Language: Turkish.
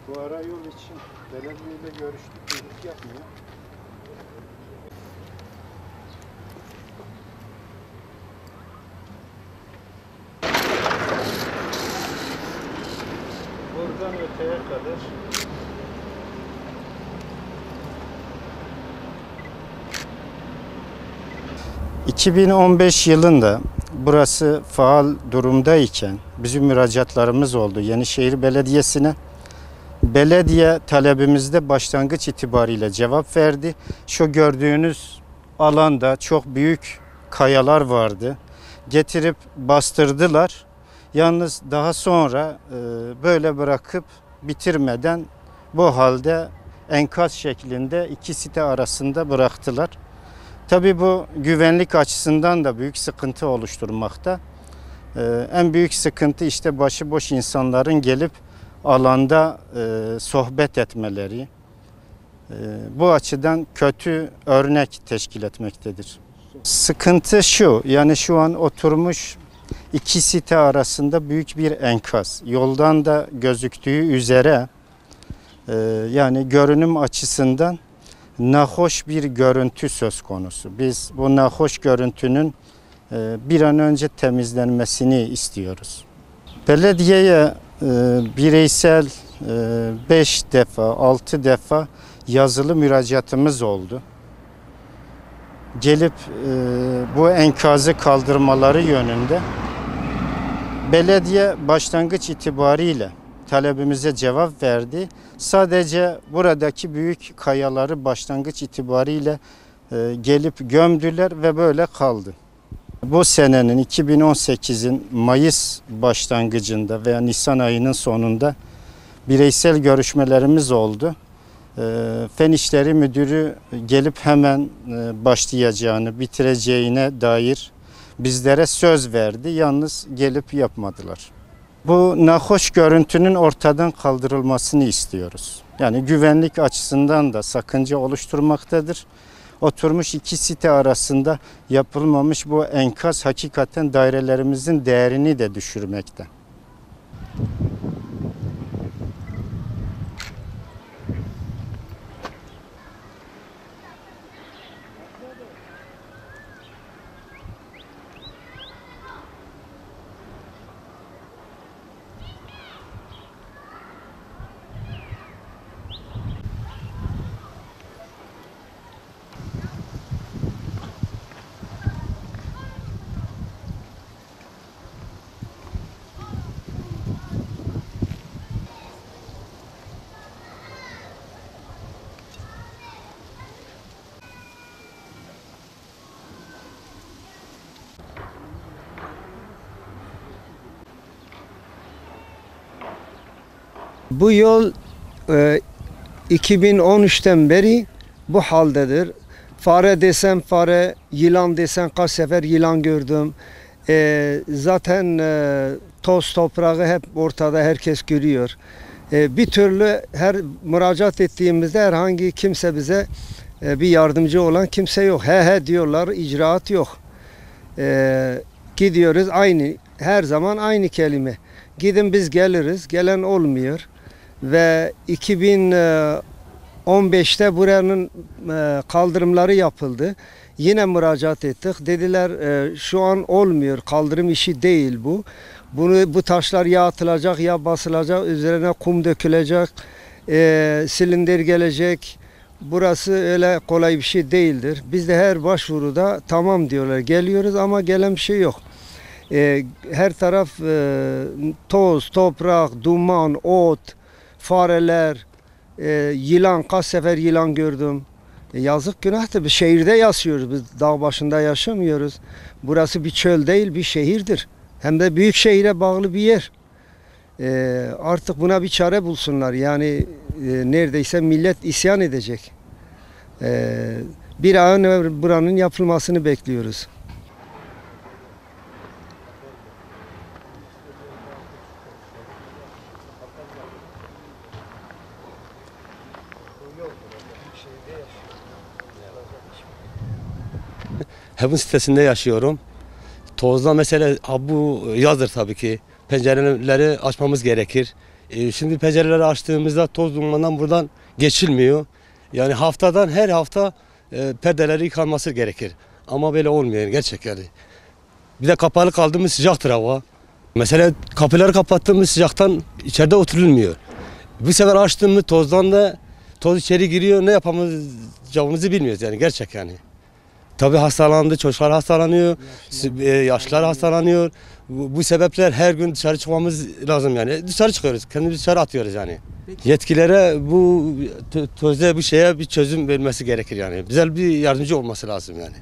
Bu ara yol için belediyeyle görüştük, birlik yapmıyor. Buradan öteye kadar 2015 yılında burası faal durumdayken bizim müracaatlarımız oldu Yenişehir Belediyesi'ne. Belediye talebimizde başlangıç itibariyle cevap verdi. Şu gördüğünüz alanda çok büyük kayalar vardı. Getirip bastırdılar. Yalnız daha sonra böyle bırakıp bitirmeden bu halde enkaz şeklinde iki site arasında bıraktılar. Tabii bu güvenlik açısından da büyük sıkıntı oluşturmakta. En büyük sıkıntı işte başıboş insanların gelip alanda sohbet etmeleri. Bu açıdan kötü örnek teşkil etmektedir. Sıkıntı şu, yani şu an oturmuş iki site arasında büyük bir enkaz. Yoldan da gözüktüğü üzere yani görünüm açısından nahoş bir görüntü söz konusu. Biz bu nahoş görüntünün bir an önce temizlenmesini istiyoruz. Belediyeye bireysel 5 defa, 6 defa yazılı müracaatımız oldu. Gelip bu enkazı kaldırmaları yönünde belediye başlangıç itibariyle talebimize cevap verdi. Sadece buradaki büyük kayaları başlangıç itibariyle gelip gömdüler ve böyle kaldı. Bu senenin 2018'in Mayıs başlangıcında veya Nisan ayının sonunda bireysel görüşmelerimiz oldu. Fen İşleri Müdürü gelip hemen başlayacağını, bitireceğine dair bizlere söz verdi. Yalnız gelip yapmadılar. Bu nahoş görüntünün ortadan kaldırılmasını istiyoruz. Yani güvenlik açısından da sakınca oluşturmaktadır. Oturmuş iki site arasında yapılmamış bu enkaz hakikaten dairelerimizin değerini de düşürmekte. Bu yol 2013'ten beri bu haldedir. Fare desem fare, yılan desen kaç sefer yılan gördüm. Zaten toz toprağı hep ortada, herkes görüyor. Bir türlü her müracaat ettiğimizde herhangi kimse bize bir yardımcı olan kimse yok. He diyorlar, icraat yok. Gidiyoruz aynı, her zaman aynı kelime. Gidin biz geliriz, gelen olmuyor. Ve 2015'te buranın kaldırımları yapıldı. Yine müracaat ettik. Dediler şu an olmuyor, kaldırım işi değil bu. Bu taşlar ya atılacak ya basılacak, üzerine kum dökülecek, silindir gelecek. Burası öyle kolay bir şey değildir. Biz de her başvuruda tamam diyorlar, geliyoruz ama gelen bir şey yok. Her taraf toz, toprak, duman, ot, fareler, yılan, kaç sefer yılan gördüm. Yazık günahtır. Biz şehirde yaşıyoruz, biz dağ başında yaşamıyoruz. Burası bir çöl değil, bir şehirdir. Hem de büyük şehire bağlı bir yer. Artık buna bir çare bulsunlar. Yani neredeyse millet isyan edecek. Bir an evvel buranın yapılmasını bekliyoruz. Heaven sitesinde yaşıyorum. Tozda mesela bu yazdır tabii ki. Pencereleri açmamız gerekir. Şimdi pencereleri açtığımızda toz dumandan buradan geçilmiyor. Yani her hafta perdeleri yıkanması gerekir. Ama böyle olmuyor gerçekten. Bir de kapalı kaldığımız sıcaktır hava. Mesela kapıları kapattığımız sıcaktan içeride oturulmuyor. Bu sefer açtığımız tozdan da toz içeri giriyor. Ne yapacağımızı bilmiyoruz yani gerçek yani. Tabii hastalandı, çocuklar hastalanıyor, yaşlılar hastalanıyor. Bu sebepler her gün dışarı çıkmamız lazım yani. Dışarı çıkıyoruz, kendimizi dışarı atıyoruz yani. Yetkililere bu şeye bir çözüm vermesi gerekir yani. Güzel bir yardımcı olması lazım yani.